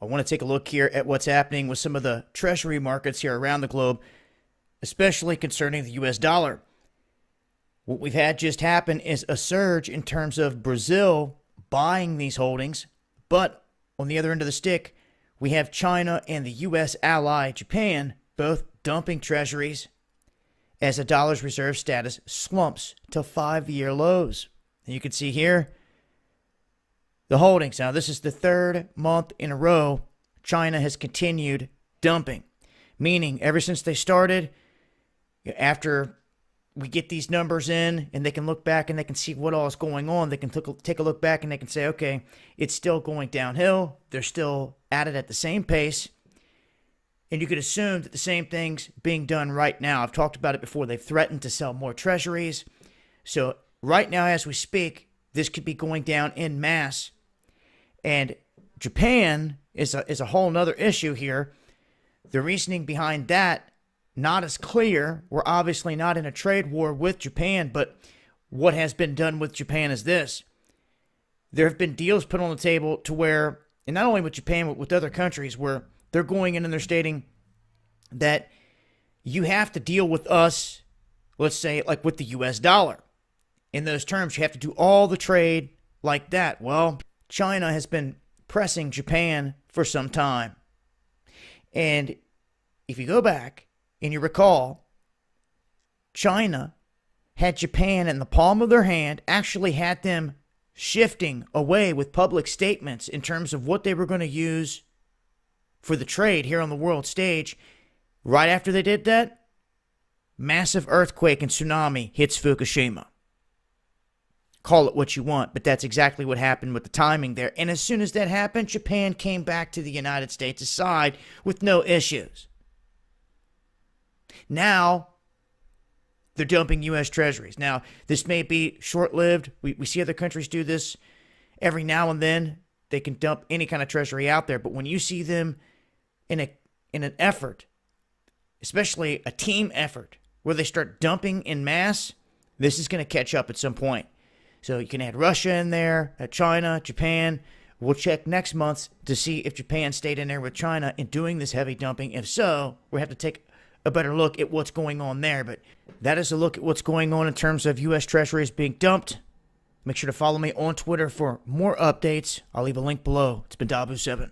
I want to take a look here at what's happening with some of the treasury markets here around the globe, especially concerning the US dollar. What we've had just happen is a surge in terms of Brazil buying these holdings, but on the other end of the stick, we have China and the US ally Japan both dumping treasuries as the dollar's reserve status slumps to 5-year lows. And you can see here the holdings. Now, this is the third month in a row China has continued dumping, meaning ever since they started, after we get these numbers in and they can look back and they can see what all is going on, they can take a look back and they can say, okay, it's still going downhill. They're still at it at the same pace. And you could assume that the same thing's being done right now. I've talked about it before. They've threatened to sell more treasuries. So right now, as we speak, this could be going down en masse. And Japan is a whole nother issue here. The reasoning behind that, not as clear. We're obviously not in a trade war with Japan, but what has been done with Japan is this. There have been deals put on the table to where, and not only with Japan, but with other countries, where they're going in and they're stating that you have to deal with us, let's say, like with the US dollar. In those terms, you have to do all the trade like that. Well, China has been pressing Japan for some time. And if you go back and you recall, China had Japan in the palm of their hand, actually had them shifting away with public statements in terms of what they were going to use for the trade here on the world stage. Right after they did that, massive earthquake and tsunami hits Fukushima. Call it what you want, but that's exactly what happened with the timing there. And as soon as that happened, Japan came back to the United States' side with no issues. Now, they're dumping U.S. treasuries. Now, this may be short-lived. We see other countries do this every now and then. They can dump any kind of treasury out there. But when you see them in an effort, especially a team effort, where they start dumping in mass, this is going to catch up at some point. So you can add Russia in there, China, Japan. We'll check next month to see if Japan stayed in there with China in doing this heavy dumping. If so, we have to take a better look at what's going on there. But that is a look at what's going on in terms of U.S. treasuries being dumped. Make sure to follow me on Twitter for more updates. I'll leave a link below. It's been Dabu7.